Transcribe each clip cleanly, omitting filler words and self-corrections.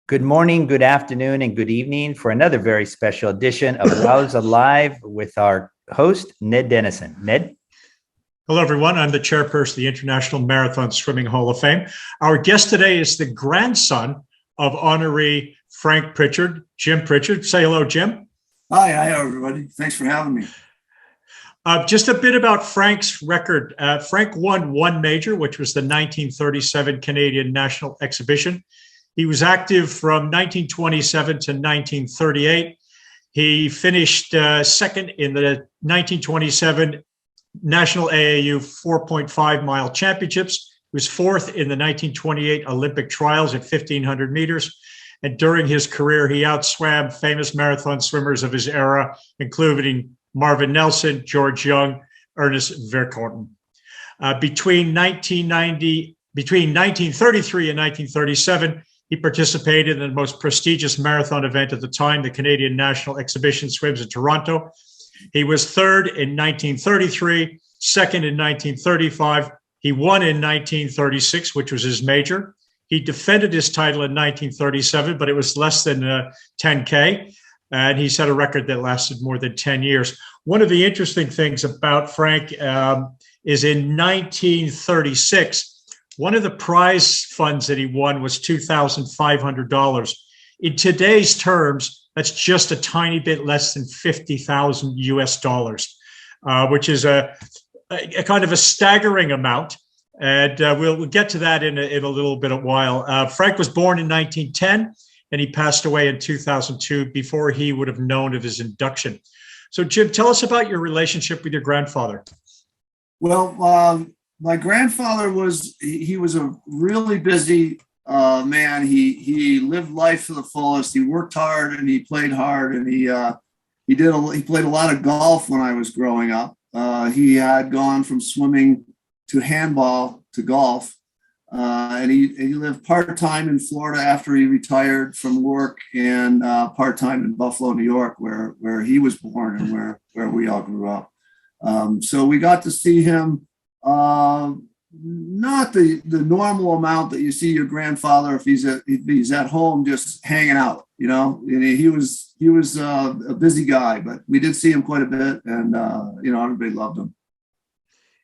Good morning, good afternoon, and good evening for another very special edition of WOWSA Live with our host, Ned Denison. Ned? Hello, everyone. I'm the chairperson of the International Marathon Swimming Hall of Fame. Our guest today is the grandson of Honoree Frank Pritchard, Jim Pritchard. Say hello, Jim. Hi, everybody. Thanks for having me. Just a bit about Frank's record. Frank won one major, which was the 1937 Canadian National Exhibition. He was active from 1927 to 1938. He finished second in the 1927 National AAU 4.5 mile championships. He was fourth in the 1928 Olympic trials at 1,500 meters. And during his career, he outswam famous marathon swimmers of his era, including Marvin Nelson, George Young, Ernest 𝐍𝐸ₐ. Between 1933 and 1937, he participated in the most prestigious marathon event at the time, the Canadian National Exhibition Swims in Toronto. He was third in 1933, second in 1935. He won in 1936, which was his major. He defended his title in 1937, but it was less than 10K. And he set a record that lasted more than 10 years. One of the interesting things about Frank is in 1936, one of the prize funds that he won was $2,500. In today's terms, that's just a tiny bit less than 50,000 US dollars, which is a kind of a staggering amount. And we'll get to that in a little bit of while. Frank was born in 1910, and he passed away in 2002 before he would have known of his induction. So, Jim, tell us about your relationship with your grandfather. Well, my grandfather was a really busy man. He lived life to the fullest. He worked hard and he played hard, and he played a lot of golf when I was growing up. He had gone from swimming to handball to golf, and he lived part-time in Florida after he retired from work, and part-time in Buffalo, New York, where he was born and where we all grew up. So we got to see him. Not the normal amount that you see your grandfather if he's at home just hanging out, you know. And he was a busy guy, but we did see him quite a bit, and everybody loved him.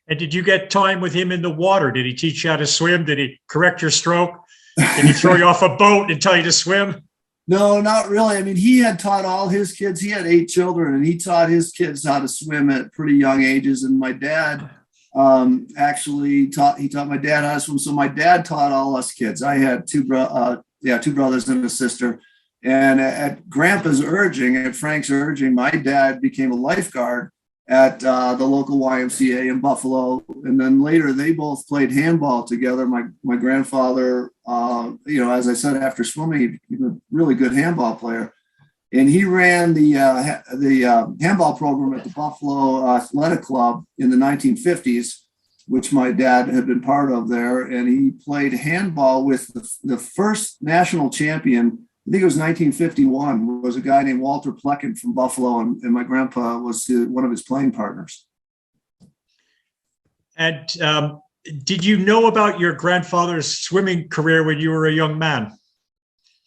And did you get time with him in the water? Did he teach you how to swim? Did he correct your stroke? Did he throw you off a boat and tell you to swim? No, not really. I mean, he had taught all his kids. He had 8 children, and he taught his kids how to swim at pretty young ages. And my dad actually taught my dad how to swim. So my dad taught all us kids. I had two brothers and a sister. And at Frank's urging, my dad became a lifeguard at the local YMCA in Buffalo. And then later they both played handball together. My grandfather, as I said, after swimming, he was a really good handball player. And he ran the handball program at the Buffalo Athletic Club in the 1950s, which my dad had been part of there. And he played handball with the first national champion, I think it was 1951, was a guy named Walter Pleckett from Buffalo. And my grandpa was one of his playing partners. And did you know about your grandfather's swimming career when you were a young man?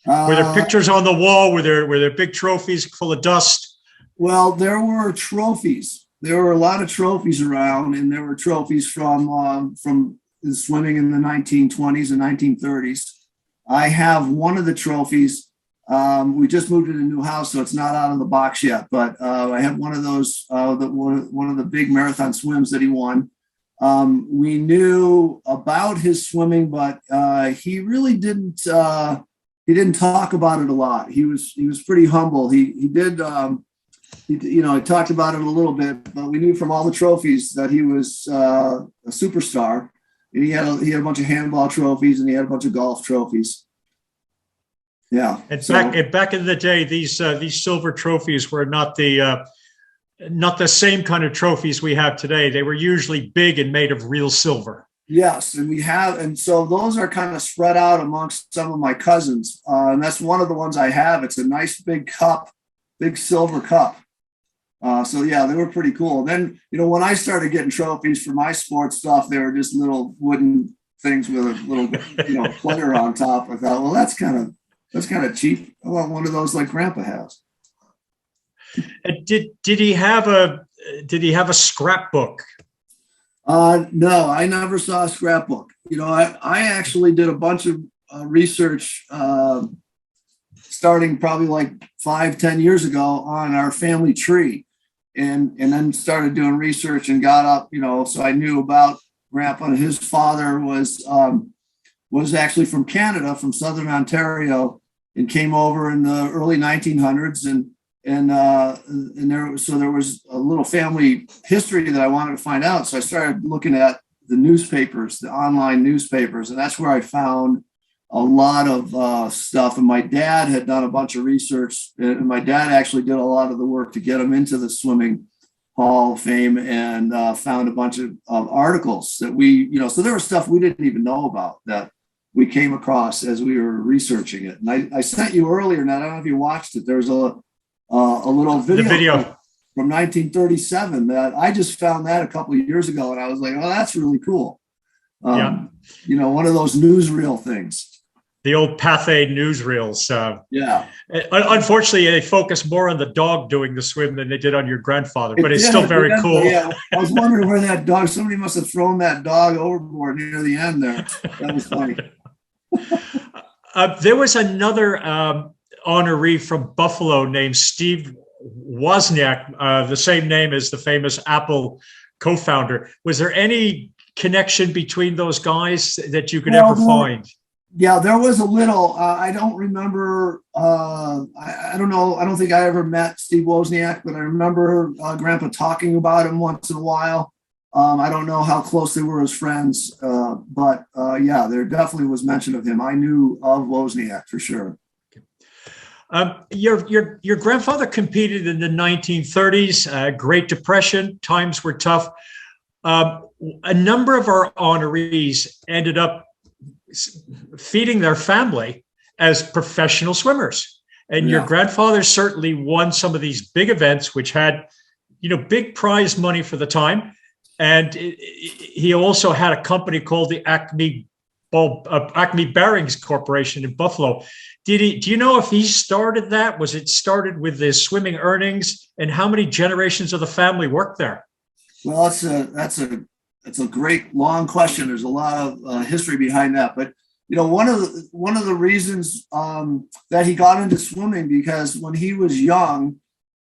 Were there pictures on the wall? Were there big trophies full of dust? Well, there were trophies. There were a lot of trophies around, and there were trophies from swimming in the 1920s and 1930s. I have one of the trophies. We just moved into a new house, so it's not out of the box yet. But I have one of those, one of the big marathon swims that he won. We knew about his swimming, but he really didn't. He didn't talk about it a lot. He was pretty humble. He talked about it a little bit, but we knew from all the trophies that he was a superstar. And he had a bunch of handball trophies, and he had a bunch of golf trophies. Yeah. And back in the day, these silver trophies were not the same kind of trophies we have today. They were usually big and made of real silver. Yes, and so those are kind of spread out amongst some of my cousins, and that's one of the ones I have. It's a nice big cup, big silver cup. So yeah, they were pretty cool. And then when I started getting trophies for my sports stuff, they were just little wooden things with a little player on top. I thought, well, that's kind of That's kind of cheap. I want one of those like Grandpa has. Did he have a scrapbook? No, I never saw a scrapbook. I actually did a bunch of research starting probably like 5-10 years ago on our family tree, and then started doing research and got up, so I knew about Grandpa. And his father was actually from Canada, from Southern Ontario, and came over in the early 1900s. And there was a little family history that I wanted to find out. So I started looking at the newspapers, the online newspapers, and that's where I found a lot of stuff. And my dad had done a bunch of research, and my dad actually did a lot of the work to get him into the Swimming Hall of Fame, and found a bunch of articles that so there was stuff we didn't even know about that we came across as we were researching it. And I sent you earlier, and I don't know if you watched it. There's a little video from 1937 that I just found that a couple of years ago, and I was like, oh, that's really cool. One of those newsreel things. The old Pathe Newsreels. Yeah. Unfortunately, they focus more on the dog doing the swim than they did on your grandfather, but it's still very cool. Yeah, I was wondering where that dog, somebody must have thrown that dog overboard near the end there. That was funny. There was another honoree from Buffalo named Steve Wozniak, the same name as the famous Apple co-founder. Was there any connection between those guys that you could ever find? Yeah, there was a little. I don't remember. I don't know. I don't think I ever met Steve Wozniak, but I remember Grandpa talking about him once in a while. I don't know how close they were as friends, but there definitely was mention of him. I knew of Wozniak for sure. Your grandfather competed in the 1930s, Great Depression. Times were tough. A number of our honorees ended up feeding their family as professional swimmers. And your grandfather certainly won some of these big events, which had, big prize money for the time. And he also had a company called the Acme Bearings Corporation in Buffalo. Do you know if he started that? Was it started with his swimming earnings? And how many generations of the family worked there? Well, that's a great long question. There's a lot of history behind that. But one of the reasons that he got into swimming, because when he was young,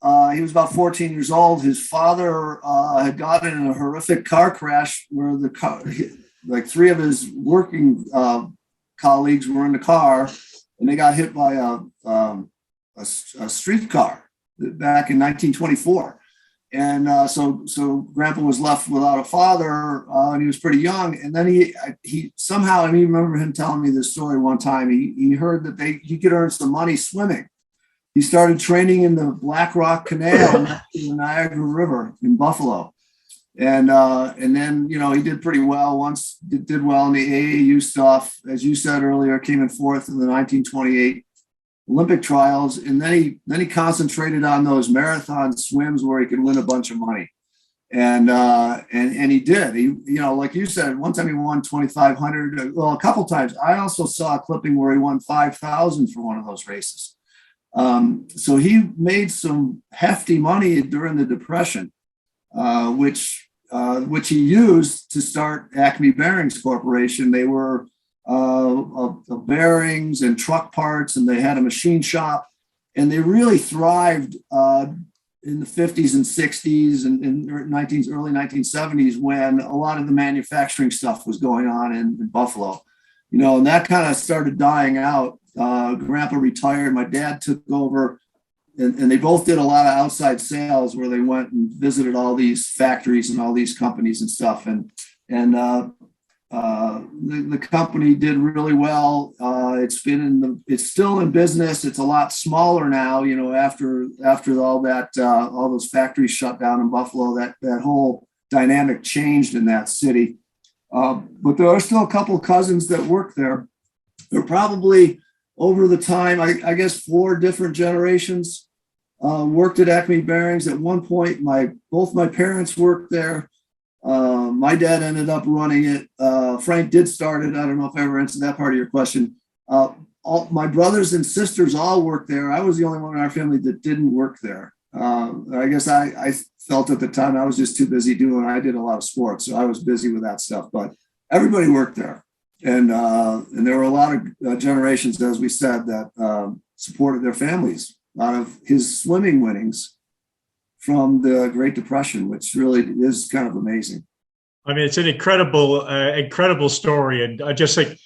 he was about 14 years old. His father had gotten in a horrific car crash where the car, like three of his working colleagues were in the car, and they got hit by a streetcar back in 1924. And so Grandpa was left without a father, and he was pretty young. And then he somehow, I remember him telling me this story one time. He heard that he could earn some money swimming. He started training in the Black Rock Canal next to the Niagara River in Buffalo. And then, he did pretty well. Did well in the AAU stuff. As you said earlier, came in fourth in the 1928 Olympic trials. And then he concentrated on those marathon swims where he could win a bunch of money. And he did. He, like you said, one time he won 2,500. Well, a couple times. I also saw a clipping where he won 5,000 for one of those races. So he made some hefty money during the Depression, which he used to start Acme Bearings Corporation. They were bearings and truck parts, and they had a machine shop, and they really thrived in the 50s and 60s and early 1970s, when a lot of the manufacturing stuff was going on in Buffalo, and that kind of started dying out. Grandpa retired. My dad took over, and they both did a lot of outside sales where they went and visited all these factories and all these companies and stuff. And the company did really well. It's still in business. It's a lot smaller now, after all that, all those factories shut down in Buffalo, that whole dynamic changed in that city. But there are still a couple of cousins that work there. They're probably, over the time, I guess 4 different generations worked at Acme Bearings. At one point, both my parents worked there. My dad ended up running it. Frank did start it. I don't know if I ever answered that part of your question. All all my brothers and sisters all worked there. I was the only one in our family that didn't work there. I guess I felt at the time I was just too busy doing. I did a lot of sports, so I was busy with that stuff. But everybody worked there, and there were a lot of generations, as we said, that supported their families out of his swimming winnings from the Great Depression, which really is kind of amazing. I mean, it's an incredible story, and I just think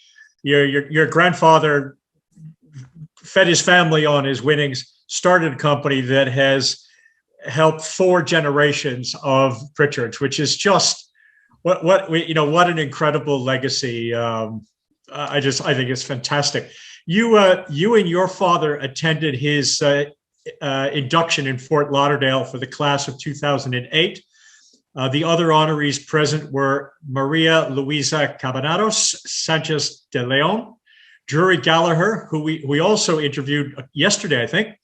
your grandfather fed his family on his winnings, started a company that has helped 4 generations of Pritchards, which is just what an incredible legacy. I think it's fantastic. You and your father attended his induction in Fort Lauderdale for the class of 2008. The other honorees present were Maria Luisa Cabaneros Sanchez de Leon, Drury Gallagher, who we also interviewed yesterday, I think,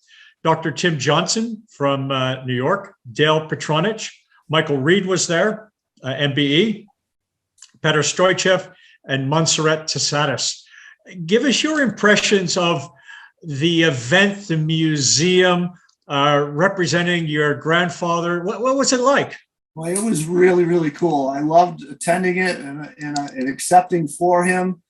Dr. Tim Johnson from New York, Dale Petronich, Michael Reed was there, MBE, Petr Stoichev, and Montserrat Tessadis. Give us your impressions of the event, the museum, representing your grandfather. What was it like? Well, it was really, really cool. I loved attending it and accepting for him.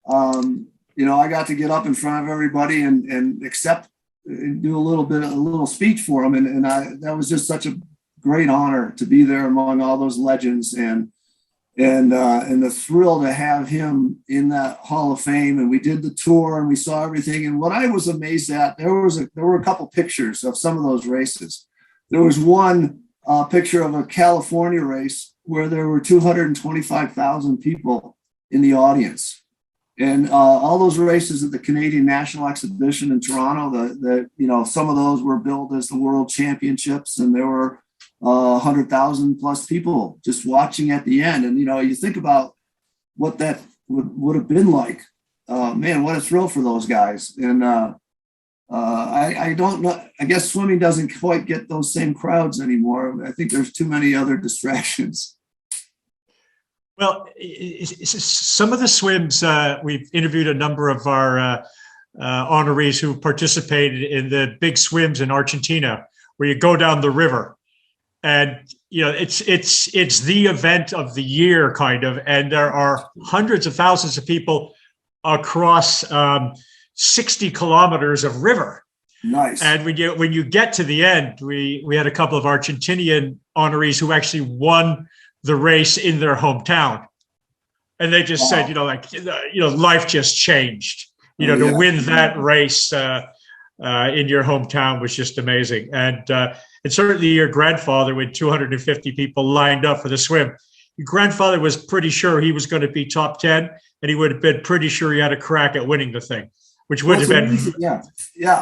I got to get up in front of everybody and accept and do a little speech for him. And that was just such a great honor to be there among all those legends and the thrill to have him in that Hall of Fame. And we did the tour and we saw everything. And what I was amazed at, there were a couple pictures of some of those races. There was one picture of a California race where there were 225,000 people in the audience. And all those races at the Canadian National Exhibition in Toronto, some of those were billed as the World Championships, and there were 100,000 plus people just watching at the end. And you think about what that would have been like. Man, what a thrill for those guys. And I don't know. I guess swimming doesn't quite get those same crowds anymore. I think there's too many other distractions. Well, some of the swims, we've interviewed a number of our honorees who participated in the big swims in Argentina, where you go down the river, and it's the event of the year, kind of, and there are hundreds of thousands of people across 60 kilometers of river. Nice. And when you get to the end, we had a couple of Argentinian honorees who actually won the race in their hometown, and they just said, life just changed. To win that race in your hometown was just amazing. And certainly your grandfather, with 250 people lined up for the swim, your grandfather was pretty sure he was going to be top 10, and he would have been pretty sure he had a crack at winning the thing, which would have been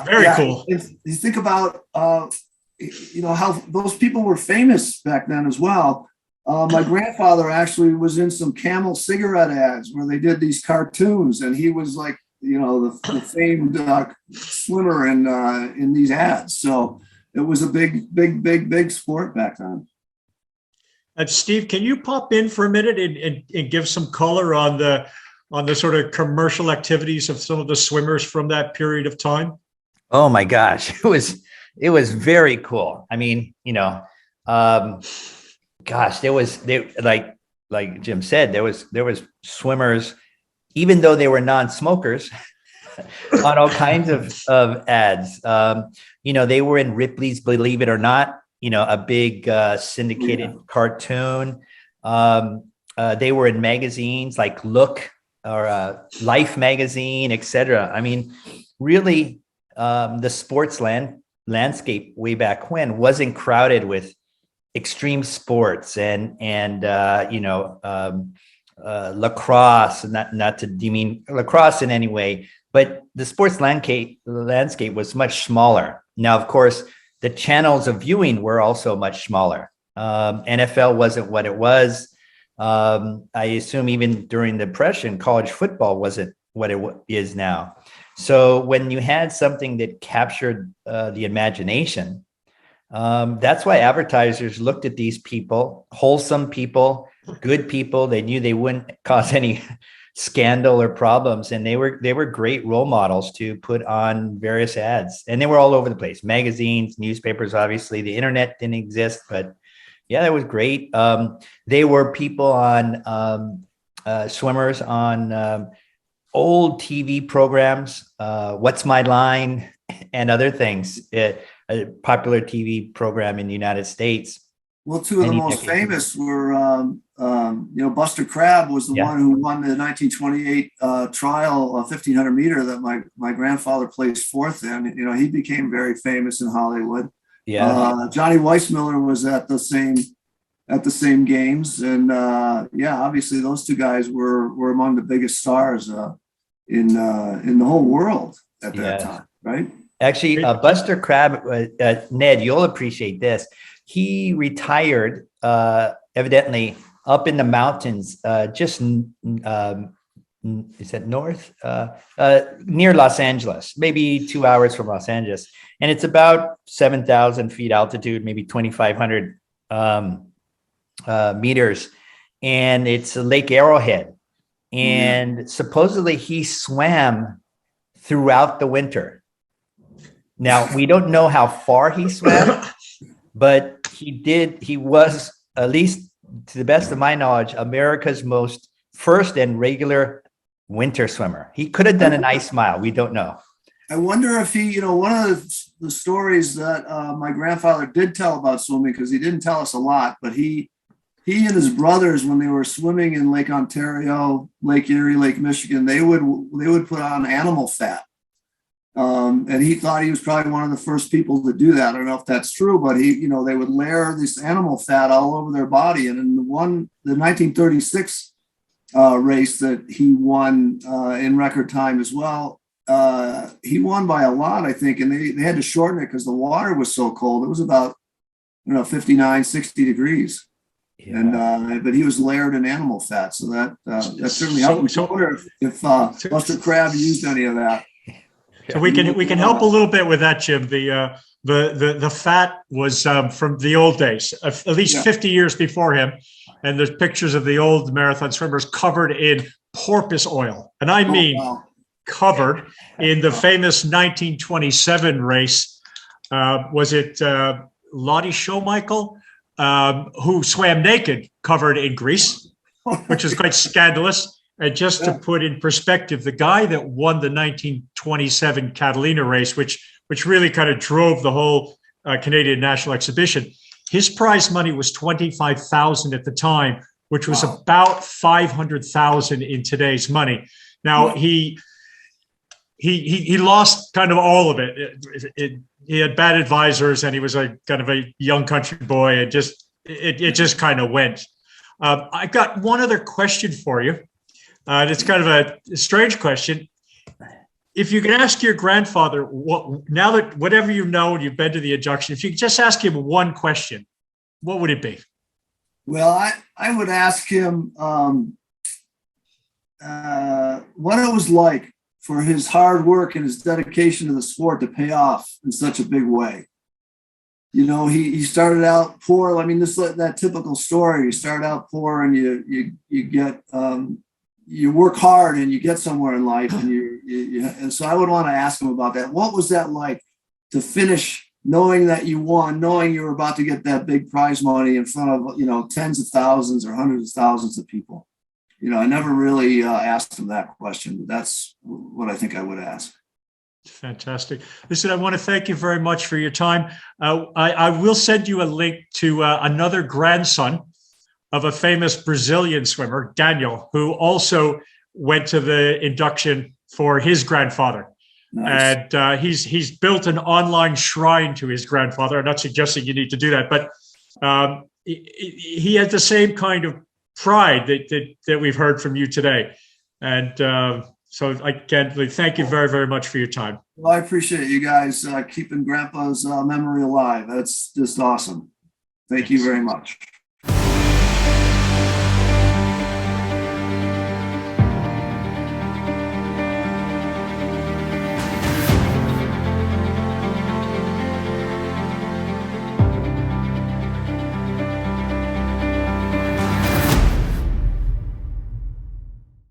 very cool. If you think about how those people were famous back then as well. My grandfather actually was in some Camel cigarette ads where they did these cartoons, and he was like, the famed swimmer in these ads. So it was a big sport back then. And Steve, can you pop in for a minute and give some color on the sort of commercial activities of some of the swimmers from that period of time? Oh my gosh, it was very cool. I mean, gosh, like Jim said, there was swimmers, even though they were non-smokers, on all kinds of ads. They were in Ripley's Believe It or Not, a big syndicated cartoon. They were in magazines like Look or Life magazine, etc. I mean, really, the sports landscape way back when wasn't crowded with extreme sports and lacrosse, not to demean lacrosse in any way, but the sports landscape was much smaller. Now, of course, the channels of viewing were also much smaller. NFL wasn't what it was. I assume even during the Depression, college football wasn't what it is now. So when you had something that captured the imagination, that's why advertisers looked at these people, wholesome people, good people. They knew they wouldn't cause any scandal or problems, and they were great role models to put on various ads, and they were all over the place, magazines, newspapers. Obviously the internet didn't exist, but yeah, that was great. They were people on swimmers on old TV programs, What's My Line and other things, a popular TV program in the United States. Well, two of the most famous were, Buster Crabbe was the one who won the 1928 trial, 1500 meter that my grandfather placed fourth in. He became very famous in Hollywood. Yeah. Johnny Weissmuller was at the same games, and obviously those two guys were among the biggest stars in the whole world at that time, right? Actually, Buster Crabbe, Ned, you'll appreciate this. He retired, evidently, up in the mountains, just is that north? Near Los Angeles, maybe 2 hours from Los Angeles. And it's about 7,000 feet altitude, maybe 2,500 meters. And it's Lake Arrowhead. And supposedly he swam throughout the winter. Now, we don't know how far he swam, but he was, at least to the best of my knowledge, America's most first and regular winter swimmer. He could have done an ice mile. We don't know. I wonder if he, one of the stories that my grandfather did tell about swimming, because he didn't tell us a lot, but he and his brothers, when they were swimming in Lake Ontario, Lake Erie, Lake Michigan, they would put on animal fat. And he thought he was probably one of the first people to do that. I don't know if that's true, but they would layer this animal fat all over their body. And in the 1936 race that he won in record time as well, he won by a lot, I think. And they had to shorten it because the water was so cold. It was about, 59, 60 degrees. Yeah. And but he was layered in animal fat, so that certainly helped. I wonder if Buster Crabbe used any of that. So we can help a little bit with that, Jim. The fat was from the old days, at least 50 years before him, and there's pictures of the old marathon swimmers covered in porpoise oil, and I mean covered in the famous 1927 race. Was it Lottie 𝐍𝐞𝐝, who swam naked, covered in grease, which is quite scandalous. And just to put in perspective, the guy that won the 1927 Catalina race, which really kind of drove the whole Canadian National Exhibition, his prize money was $25,000 at the time, which was about $500,000 in today's money. Now he lost kind of all of it. He had bad advisors, and he was a kind of a young country boy. It just kind of went. I've got one other question for you. It's kind of a strange question. If you could ask your grandfather, now that whatever you know and you've been to the induction, if you could just ask him one question, what would it be? Well, I would ask him what it was like for his hard work and his dedication to the sport to pay off in such a big way. He started out poor. I mean, that typical story. You start out poor, and you get you work hard and you get somewhere in life, and and so I would want to ask him about that. What was that like to finish knowing that you won, knowing you were about to get that big prize money in front of, tens of thousands or hundreds of thousands of people? I never really asked him that question, but that's what I think I would ask. Fantastic. Listen, I want to thank you very much for your time. I will send you a link to another grandson of a famous Brazilian swimmer, Daniel, who also went to the induction for his grandfather. Nice. And he's built an online shrine to his grandfather. I'm not suggesting you need to do that, but he had the same kind of pride that we've heard from you today. And so again, thank you very, very much for your time. Well, I appreciate you guys keeping Grandpa's memory alive. That's just awesome. Thank you very much.